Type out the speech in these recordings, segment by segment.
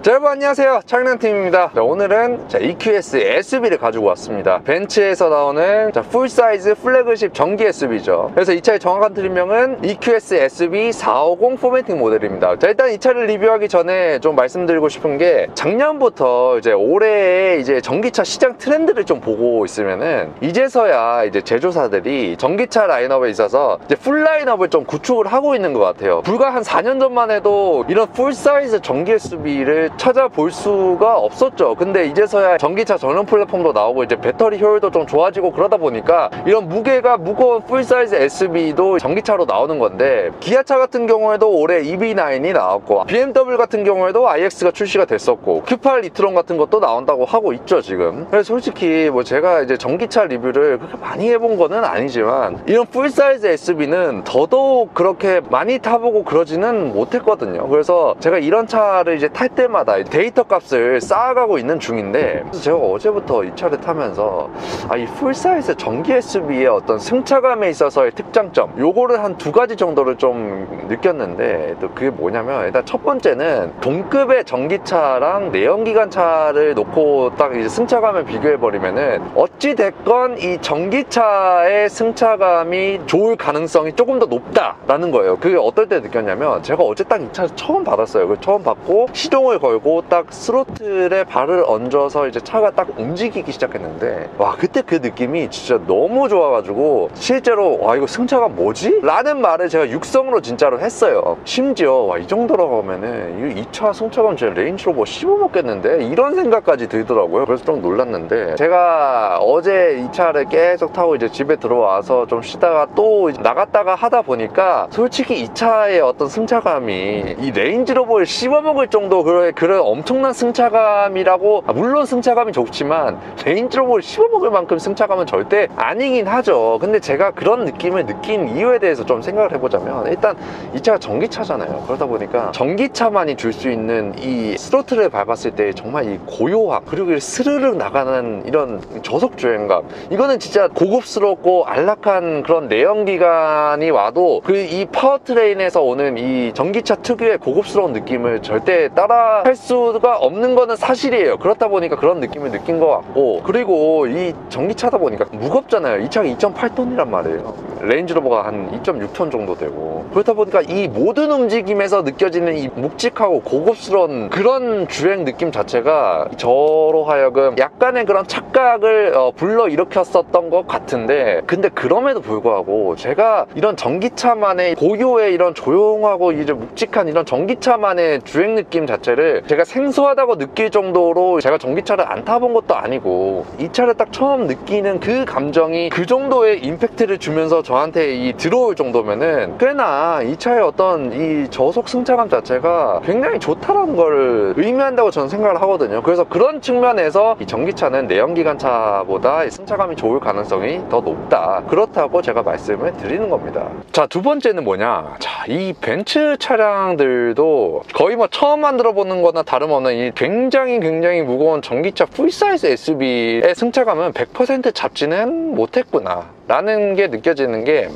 자, 여러분 안녕하세요, 창량팀입니다. 오늘은 EQS SUV를 가지고 왔습니다. 벤츠에서 나오는 풀사이즈 플래그십 전기 SUV죠. 그래서 이 차의 정확한 트림명은 EQS SUV 450 포매팅 모델입니다. 자, 일단 이 차를 리뷰하기 전에 좀 말씀드리고 싶은 게, 작년부터 올해의 전기차 시장 트렌드를 좀 보고 있으면은 이제서야 제조사들이 전기차 라인업에 있어서 풀 라인업을 좀 구축을 하고 있는 것 같아요. 불과 한 4년 전만 해도 이런 풀사이즈 전기 SUV를 찾아볼 수가 없었죠. 근데 이제서야 전기차 전용 플랫폼도 나오고 배터리 효율도 좀 좋아지고 그러다 보니까 이런 무게가 무거운 풀사이즈 SUV도 전기차로 나오는 건데, 기아차 같은 경우에도 올해 EV9이 나왔고, BMW 같은 경우에도 iX가 출시가 됐었고, Q8 e-tron 같은 것도 나온다고 하고 있죠 지금. 그래서 솔직히 제가 전기차 리뷰를 그렇게 많이 해본 거는 아니지만, 이런 풀사이즈 SUV는 더더욱 그렇게 많이 타보고 그러지는 못했거든요. 그래서 제가 이런 차를 탈 때마다 데이터 값을 쌓아가고 있는 중인데, 제가 어제부터 이 차를 타면서 이 풀사이즈 전기 SUV의 어떤 승차감에 있어서의 특장점, 요거를 한 2가지 정도를 좀 느꼈는데, 또 그게 뭐냐면, 일단 첫 번째는 동급의 전기차랑 내연기관차를 놓고 딱 승차감을 비교해버리면은 어찌됐건 이 전기차의 승차감이 좋을 가능성이 조금 더 높다라는 거예요. 그게 어떨 때 느꼈냐면, 제가 어제 딱 이 차를 처음 받았어요. 처음 받고 시동을 걸고 딱 스로틀에 발을 얹어서 차가 딱 움직이기 시작했는데, 와, 그때 그 느낌이 진짜 너무 좋아가지고 실제로 와, 이거 승차감 뭐지? 라는 말을 제가 육성으로 진짜로 했어요. 심지어 와, 이 정도라고 하면은 이 차 승차감 진짜 레인지로버 씹어먹겠는데? 이런 생각까지 들더라고요. 그래서 좀 놀랐는데, 제가 어제 이 차를 계속 타고 집에 들어와서 좀 쉬다가 또 나갔다가 하다 보니까, 솔직히 이 차의 어떤 승차감이 이 레인지로버를 씹어먹을 정도 그런 엄청난 승차감이라고, 물론 승차감이 좋지만 레인지로버를 씹어먹을 만큼 승차감은 절대 아니긴 하죠. 근데 제가 그런 느낌을 느낀 이유에 대해서 좀 생각을 해보자면, 일단 이 차가 전기차잖아요. 그러다 보니까 전기차만이 줄 수 있는 이 스로틀을 밟았을 때 정말 이 고요함, 그리고 스르륵 나가는 이런 저속 주행감, 이거는 진짜 고급스럽고 안락한 그런 내연기관이 와도 이 파워트레인에서 오는 이 전기차 특유의 고급스러운 느낌을 절대 따라 할 수가 없는 거는 사실이에요. 그렇다 보니까 그런 느낌을 느낀 것 같고, 그리고 이 전기차다 보니까 무겁잖아요. 이 차가 2.8톤이란 말이에요. 레인지로버가 한 2.6톤 정도 되고, 그렇다 보니까 이 모든 움직임에서 느껴지는 이 묵직하고 고급스러운 그런 주행 느낌 자체가 저로 하여금 약간의 그런 착각을 불러일으켰었던 것 같은데, 근데 그럼에도 불구하고 제가 이런 전기차만의 고유의 이런 조용하고 묵직한 이런 전기차만의 주행 느낌 자체를 제가 생소하다고 느낄 정도로, 제가 전기차를 안 타본 것도 아니고 이 차를 딱 처음 느끼는 그 감정이 그 정도의 임팩트를 주면서 저한테 들어올 정도면은, 꽤나 이 차의 어떤 이 저속 승차감 자체가 굉장히 좋다라는 걸 의미한다고 저는 생각을 하거든요. 그래서 그런 측면에서 이 전기차는 내연기관차보다 승차감이 좋을 가능성이 더 높다, 그렇다고 제가 말씀을 드리는 겁니다. 자, 두 번째는 뭐냐, 이 벤츠 차량들도 거의 처음 만들어 보는 거나 다름없는 이 굉장히 무거운 전기차 풀사이즈 SUV의 승차감은 100% 잡지는 못했구나 라는 게 느껴지는 게,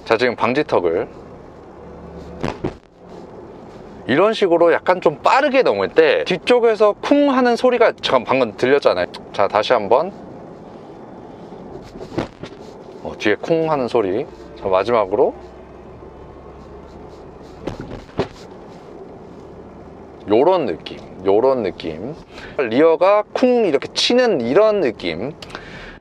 자, 지금 방지턱을 이런 식으로 약간 좀 빠르게 넘을 때 뒤쪽에서 쿵 하는 소리가 잠깐 방금 들렸잖아요. 자, 다시 한번 뒤에 쿵 하는 소리. 자, 마지막으로 요런 느낌, 리어가 쿵 이렇게 치는 이런 느낌,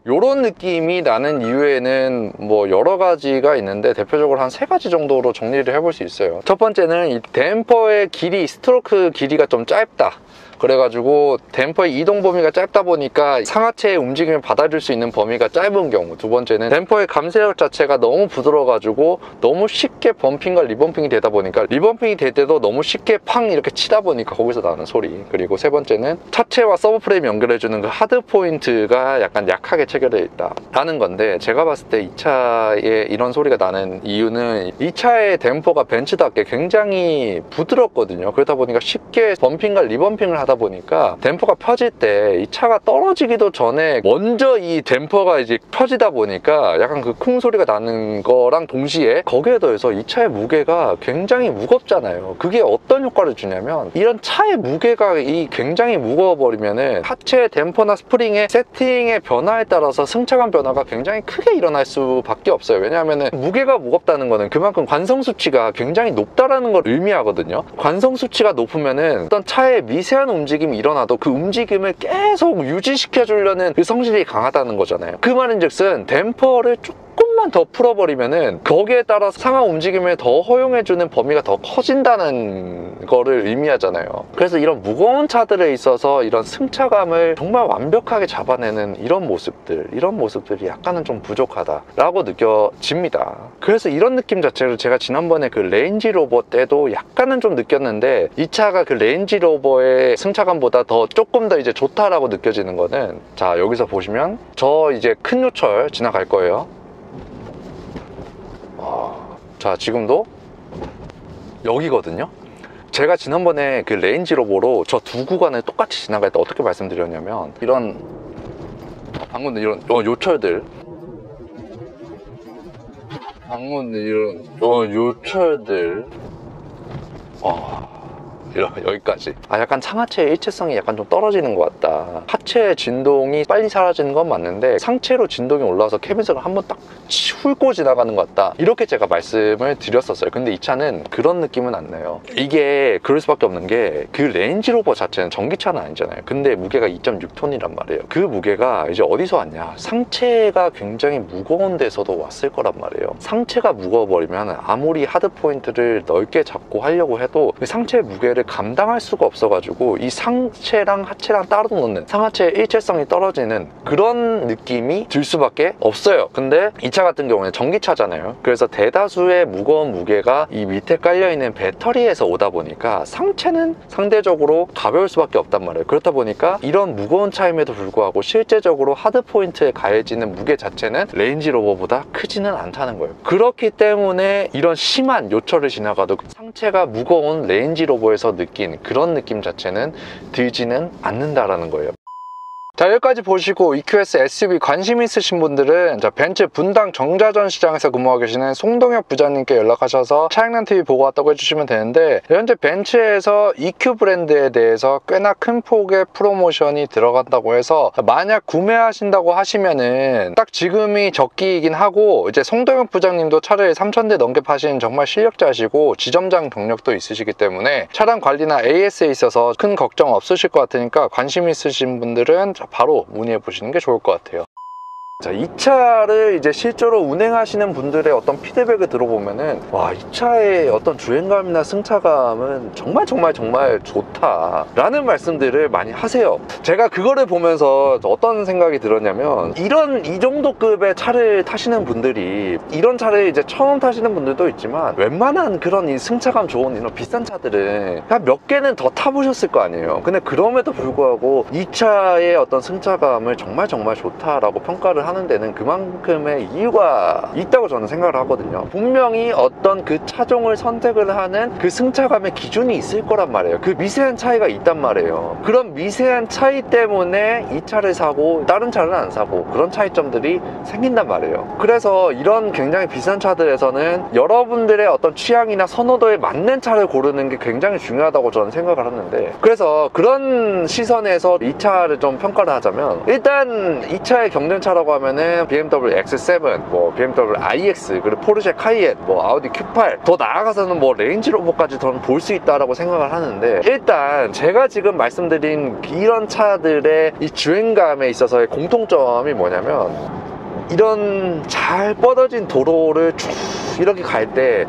요런 느낌이 나는 이유에는 여러 가지가 있는데, 대표적으로 한 3가지 정도로 정리를 해볼 수 있어요. 첫 번째는 이 댐퍼의 길이, 스트로크 길이가 좀 짧다. 그래가지고 댐퍼의 이동 범위가 짧다 보니까 상하체의 움직임을 받아줄 수 있는 범위가 짧은 경우. 두 번째는 댐퍼의 감쇄력 자체가 너무 부드러워가지고 너무 쉽게 범핑과 리범핑이 되다 보니까, 리범핑이 될 때도 너무 쉽게 팡 이렇게 치다 보니까 거기서 나는 소리. 그리고 세 번째는 차체와 서브프레임 연결해주는 그 하드 포인트가 약간 약하게 체결되어 있다 라는 건데, 제가 봤을 때 이 차에 이런 소리가 나는 이유는 이 차의 댐퍼가 벤츠답게 굉장히 부드럽거든요. 그러다 보니까 쉽게 범핑과 리범핑을 하다 보니까 댐퍼가 펴질 때 이 차가 떨어지기도 전에 먼저 이 댐퍼가 이제 펴지다 보니까 약간 그 쿵 소리가 나는 거랑 동시에, 거기에 더해서 이 차의 무게가 굉장히 무겁잖아요. 그게 어떤 효과를 주냐면, 이런 차의 무게가 굉장히 무거워버리면은 하체 댐퍼나 스프링의 세팅의 변화에 따라서 승차감 변화가 굉장히 크게 일어날 수밖에 없어요. 왜냐하면 무게가 무겁다는 거는 그만큼 관성 수치가 굉장히 높다라는 걸 의미하거든요. 관성 수치가 높으면은 어떤 차의 미세한 움직임이 일어나도 그 움직임을 계속 유지시켜 주려는 그 성질이 강하다는 거잖아요. 그 말인즉슨 댐퍼를 조금만 더 풀어버리면은 거기에 따라 상하 움직임을 더 허용해주는 범위가 더 커진다는 거를 의미하잖아요. 그래서 이런 무거운 차들에 있어서 이런 승차감을 정말 완벽하게 잡아내는 이런 모습들이 약간은 좀 부족하다라고 느껴집니다. 그래서 이런 느낌 자체를 제가 지난번에 그 레인지로버 때도 약간은 좀 느꼈는데, 이 차가 그 레인지로버의 승차감보다 조금 더 이제 좋다라고 느껴지는 거는, 자, 여기서 보시면 저 이제 큰 요철 지나갈 거예요. 자, 지금도 여기거든요. 제가 지난번에 그 레인지로버로 저 두 구간을 똑같이 지나갈 때 어떻게 말씀드렸냐면, 이런 방금 이런 요철들, 요철들, 여기까지. 약간 상하체의 일체성이 약간 좀 떨어지는 것 같다. 하체 진동이 빨리 사라지는 건 맞는데 상체로 진동이 올라와서 캐빈석을 한번 딱 훑고 지나가는 것 같다, 이렇게 제가 말씀을 드렸었어요. 근데 이 차는 그런 느낌은 안 나요. 이게 그럴 수밖에 없는 게, 그 레인지로버 자체는 전기차는 아니잖아요. 근데 무게가 2.6톤이란 말이에요. 그 무게가 이제 어디서 왔냐, 상체가 굉장히 무거운 데서도 왔을 거란 말이에요. 상체가 무거워버리면 아무리 하드 포인트를 넓게 잡고 하려고 해도 그 상체의 무게를 감당할 수가 없어가지고 이 상체랑 하체랑 따로 놓는 상하체의 일체성이 떨어지는 그런 느낌이 들 수밖에 없어요. 근데 이 차 같은 경우는 전기차잖아요. 그래서 대다수의 무거운 무게가 이 밑에 깔려있는 배터리에서 오다 보니까 상체는 상대적으로 가벼울 수밖에 없단 말이에요. 그렇다 보니까 이런 무거운 차임에도 불구하고 실제적으로 하드 포인트에 가해지는 무게 자체는 레인지로버보다 크지는 않다는 거예요. 그렇기 때문에 이런 심한 요철을 지나가도 상체가 무거운 레인지로버에서 느낀 그런 느낌 자체는 들지는 않는다라는 거예요. 자, 여기까지 보시고 EQS SUV 관심 있으신 분들은 벤츠 분당 정자전 시장에서 근무하고 계시는 송동혁 부장님께 연락하셔서 차량난TV 보고 왔다고 해주시면 되는데, 현재 벤츠에서 EQ 브랜드에 대해서 꽤나 큰 폭의 프로모션이 들어간다고 해서, 만약 구매하신다고 하시면은 딱 지금이 적기이긴 하고, 이제 송동혁 부장님도 차를 3,000대 넘게 파신 정말 실력자시고 지점장 경력도 있으시기 때문에 차량 관리나 AS에 있어서 큰 걱정 없으실 것 같으니까 관심 있으신 분들은 바로 문의해 보시는 게 좋을 것 같아요. 자, 이 차를 이제 실제로 운행하시는 분들의 어떤 피드백을 들어보면은, 와, 이 차의 어떤 주행감이나 승차감은 정말 좋다 라는 말씀들을 많이 하세요. 제가 그거를 보면서 어떤 생각이 들었냐면, 이 정도 급의 차를 타시는 분들이, 이런 차를 이제 처음 타시는 분들도 있지만 웬만한 그런 이 승차감 좋은 이런 비싼 차들은 한 몇 개는 더 타보셨을 거 아니에요. 근데 그럼에도 불구하고 이 차의 어떤 승차감을 정말 좋다라고 평가를 하는 데는 그만큼의 이유가 있다고 저는 생각을 하거든요. 분명히 어떤 그 차종을 선택을 하는 그 승차감의 기준이 있을 거란 말이에요. 그 미세한 차이가 있단 말이에요. 그런 미세한 차이 때문에 이 차를 사고 다른 차를 안 사고 그런 차이점들이 생긴단 말이에요. 그래서 이런 굉장히 비싼 차들에서는 여러분들의 어떤 취향이나 선호도에 맞는 차를 고르는 게 굉장히 중요하다고 저는 생각을 하는데, 그래서 그런 시선에서 이 차를 좀 평가를 하자면, 일단 이 차의 경쟁차라고 하면은 BMW X7, 뭐 BMW iX, 그리고 포르쉐 카이엔, 뭐 아우디 Q8, 더 나아가서는 뭐 레인지로버까지 저는 볼 수 있다라고 생각을 하는데, 일단 제가 지금 말씀드린 이런 차들의 이 주행감에 있어서의 공통점이 뭐냐면, 이런 잘 뻗어진 도로를 쭉 이렇게 갈 때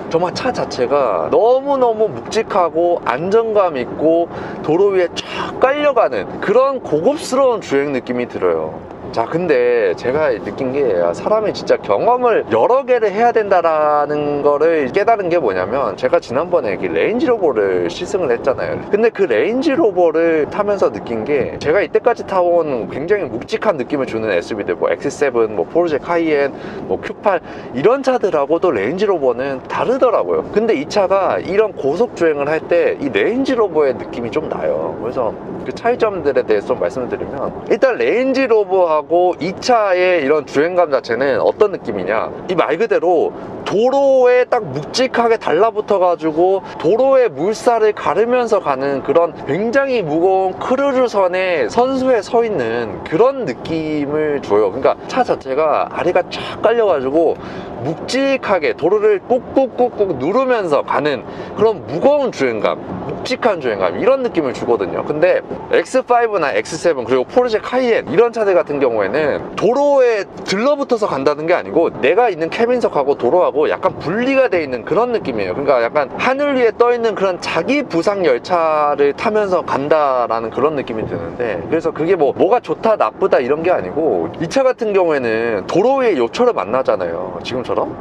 정말 차 자체가 너무너무 묵직하고 안정감 있고 도로 위에 쫙 깔려가는 그런 고급스러운 주행 느낌이 들어요. 자, 근데 제가 느낀 게 사람이 진짜 경험을 여러 개를 해야 된다라는 거를 깨달은 게 뭐냐면, 제가 지난번에 레인지로버를 시승을 했잖아요. 근데 그 레인지로버를 타면서 느낀 게, 제가 이때까지 타온 굉장히 묵직한 느낌을 주는 SUV들, 뭐 X7, 뭐 포르쉐 카이엔, 뭐 Q8 이런 차들하고도 레인지로버는 다르더라고요. 근데 이 차가 이런 고속 주행을 할 때 이 레인지로버의 느낌이 좀 나요. 그래서 그 차이점들에 대해서 좀 말씀을 드리면, 일단 레인지로버하고 이 차의 이런 주행감 자체는 어떤 느낌이냐, 이 말 그대로 도로에 딱 묵직하게 달라붙어 가지고 도로의 물살을 가르면서 가는 그런 굉장히 무거운 크루즈선의 선수에 서 있는 그런 느낌을 줘요. 그러니까 차 자체가 아래가 쫙 깔려 가지고 묵직하게 도로를 꾹꾹꾹꾹 누르면서 가는 그런 무거운 주행감, 묵직한 주행감, 이런 느낌을 주거든요. 근데 X5나 X7 그리고 포르쉐 카이엔 이런 차들 같은 경우에는 도로에 들러붙어서 간다는 게 아니고 내가 있는 캐빈석하고 도로하고 약간 분리가 돼 있는 그런 느낌이에요. 그러니까 약간 하늘 위에 떠 있는 그런 자기 부상 열차를 타면서 간다라는 그런 느낌이 드는데, 그래서 그게 뭐가 좋다 나쁘다 이런 게 아니고, 이 차 같은 경우에는 도로 위에 요철을 만나잖아요. 지금처럼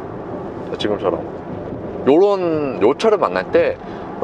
요런 요철을 만날 때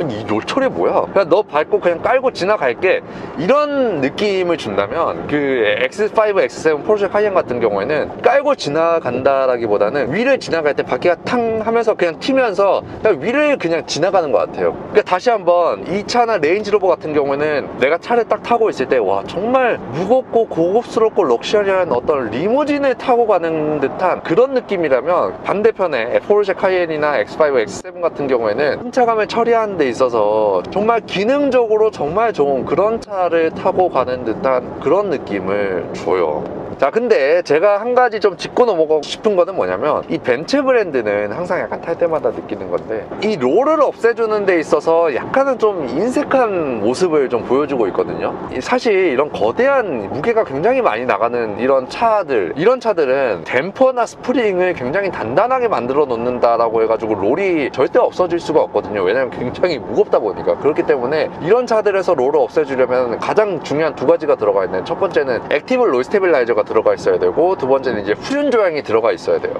이 요철이 뭐야? 그냥 너 밟고 그냥 깔고 지나갈게, 이런 느낌을 준다면, 그 X5, X7, 포르쉐 카이엔 같은 경우에는 깔고 지나간다라기보다는 위를 지나갈 때 바퀴가 탕 하면서 그냥 튀면서 그냥 위를 그냥 지나가는 것 같아요. 그러니까 다시 한번 이 차나 레인지로버 같은 경우는 내가 차를 딱 타고 있을 때 와, 정말 무겁고 고급스럽고 럭셔리한 어떤 리무진을 타고 가는 듯한 그런 느낌이라면, 반대편에 포르쉐 카이엔이나 X5, X7 같은 경우에는 승차감을 처리하는 데 있어서 정말 기능적으로 정말 좋은 그런 차를 타고 가는 듯한 그런 느낌을 줘요. 자, 근데 제가 한 가지 좀 짚고 넘어가고 싶은 거는 뭐냐면, 이 벤츠 브랜드는 항상 약간 탈 때마다 느끼는 건데, 이 롤을 없애주는 데 있어서 약간은 좀 인색한 모습을 좀 보여주고 있거든요. 사실 이런 거대한 무게가 굉장히 많이 나가는 이런 차들은 댐퍼나 스프링을 굉장히 단단하게 만들어 놓는다라고 해가지고 롤이 절대 없어질 수가 없거든요. 왜냐면 굉장히 무겁다 보니까. 그렇기 때문에 이런 차들에서 롤을 없애주려면 가장 중요한 두 가지가 들어가 있는, 첫 번째는 액티브 롤 스테빌라이저가 들어가 있어야 되고, 두 번째는 이제 후륜 조향이 들어가 있어야 돼요.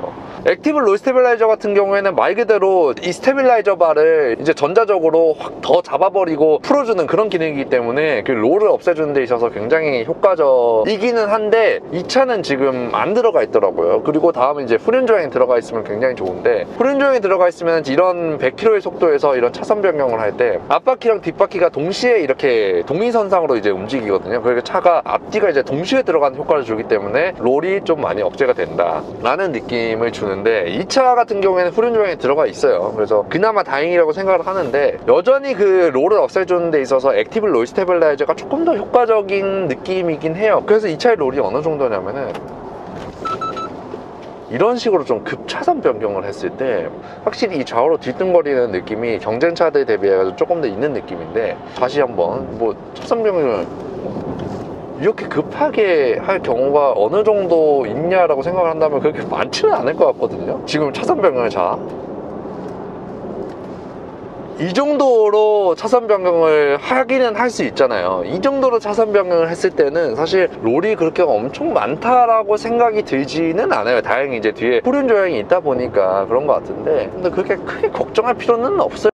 액티브 롤 스테빌라이저 같은 경우에는 말 그대로 이 스테빌라이저 바를 이제 전자적으로 확 더 잡아버리고 풀어주는 그런 기능이기 때문에 그 롤을 없애주는 데 있어서 굉장히 효과적이기는 한데, 이 차는 지금 안 들어가 있더라고요. 그리고 다음에 이제 후륜 조향이 들어가 있으면 굉장히 좋은데, 후륜 조향이 들어가 있으면 이런 100km의 속도에서 이런 차선 변경을 할 때 앞바퀴랑 뒷바퀴가 동시에 이렇게 동위선상으로 이제 움직이거든요. 그러니까 차가 앞뒤가 이제 동시에 들어가는 효과를 주기 때문에 롤이 좀 많이 억제가 된다 라는 느낌을 주는데, 이 차 같은 경우에는 후륜 조향이 들어가 있어요. 그래서 그나마 다행이라고 생각을 하는데, 여전히 그 롤을 없애주는 데 있어서 액티브 롤 스테빌라이저가 조금 더 효과적인 느낌이긴 해요. 그래서 이 차의 롤이 어느 정도냐면은, 이런 식으로 좀 급차선 변경을 했을 때 확실히 이 좌우로 뒤뚱거리는 느낌이 경쟁차들 대비해서 조금 더 있는 느낌인데, 다시 한번 차선 변경을 이렇게 급하게 할 경우가 어느 정도 있냐라고 생각을 한다면 그렇게 많지는 않을 것 같거든요. 지금 차선 변경을 이 정도로 차선 변경을 하기는 할 수 있잖아요. 이 정도로 차선 변경을 했을 때는 사실 롤이 그렇게 엄청 많다라고 생각이 들지는 않아요. 다행히 이제 뒤에 후륜 조향이 있다 보니까 그런 것 같은데, 근데 그렇게 크게 걱정할 필요는 없어요.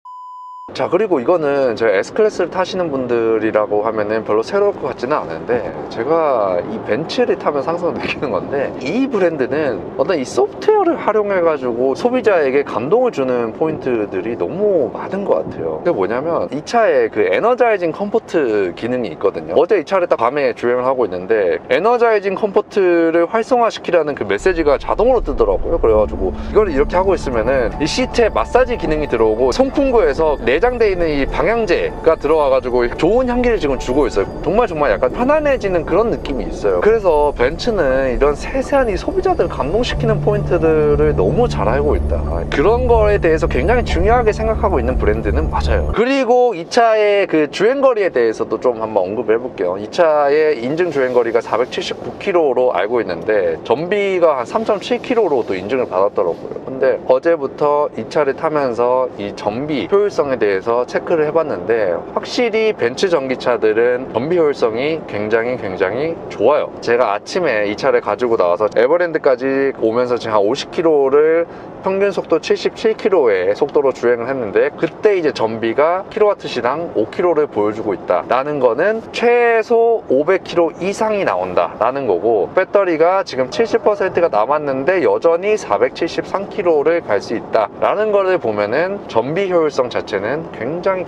자, 그리고 이거는 제가 S클래스를 타시는 분들이라고 하면은 별로 새로울 것 같지는 않은데, 제가 이 벤츠를 타면서 항상 느끼는 건데, 이 브랜드는 어떤 이 소프트웨어를 활용해 가지고 소비자에게 감동을 주는 포인트들이 너무 많은 것 같아요. 그게 뭐냐면, 이 차에 그 에너자이징 컴포트 기능이 있거든요. 어제 이 차를 딱 밤에 주행을 하고 있는데, 에너자이징 컴포트를 활성화시키라는 그 메시지가 자동으로 뜨더라고요. 그래가지고 이걸 이렇게 하고 있으면은 이 시트에 마사지 기능이 들어오고, 송풍구에서 내장되어 있는 이 방향제가 들어와가지고 좋은 향기를 지금 주고 있어요. 정말 약간 편안해지는 그런 느낌이 있어요. 그래서 벤츠는 이런 세세한 이 소비자들을 감동시키는 포인트들을 너무 잘 알고 있다, 그런 거에 대해서 굉장히 중요하게 생각하고 있는 브랜드는 맞아요. 그리고 이 차의 그 주행거리에 대해서도 좀 한번 언급을 해볼게요. 이 차의 인증 주행거리가 479km로 알고 있는데, 전비가 한 3.7km로 또 인증을 받았더라고요. 근데 어제부터 이 차를 타면서 이 전비 효율성에 대해 대해서 체크를 해봤는데 확실히 벤츠 전기차들은 전비 효율성이 굉장히 좋아요. 제가 아침에 이 차를 가지고 나와서 에버랜드까지 오면서 지금 한 50km를 평균 속도 77km의 속도로 주행을 했는데, 그때 이제 전비가 킬로와트시당 5km를 보여주고 있다 라는 거는 최소 500km 이상이 나온다 라는 거고, 배터리가 지금 70%가 남았는데 여전히 473km를 갈 수 있다 라는 거를 보면은 전비 효율성 자체는 굉장히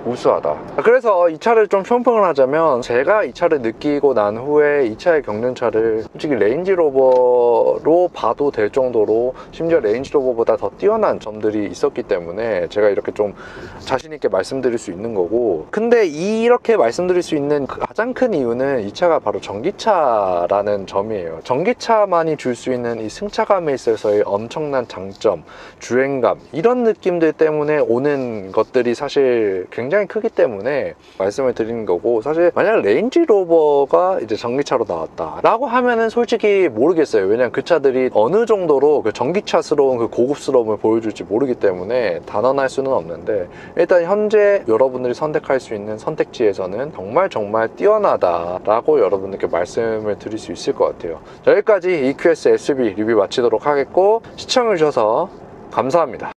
우수하다. 그래서 이 차를 좀 평평을 하자면, 제가 이 차를 느끼고 난 후에 이 차의 경륜차를 솔직히 레인지로버로 봐도 될 정도로, 심지어 레인지로버보다 더 뛰어난 점들이 있었기 때문에 제가 이렇게 좀 자신있게 말씀드릴 수 있는 거고, 근데 이렇게 말씀드릴 수 있는 가장 큰 이유는 이 차가 바로 전기차라는 점이에요. 전기차만이 줄 수 있는 이 승차감에 있어서의 엄청난 장점, 주행감, 이런 느낌들 때문에 오는 것들이 사실 굉장히 크기 때문에 말씀을 드리는 거고, 사실 만약 레인지로버가 이제 전기차로 나왔다 라고 하면은 솔직히 모르겠어요. 왜냐면 그 차들이 어느 정도로 그 전기차스러운 그 고급스러움을 보여줄지 모르기 때문에 단언할 수는 없는데, 일단 현재 여러분들이 선택할 수 있는 선택지에서는 정말 뛰어나다 라고 여러분들께 말씀을 드릴 수 있을 것 같아요. 자, 여기까지 EQS SUV 리뷰 마치도록 하겠고, 시청해주셔서 감사합니다.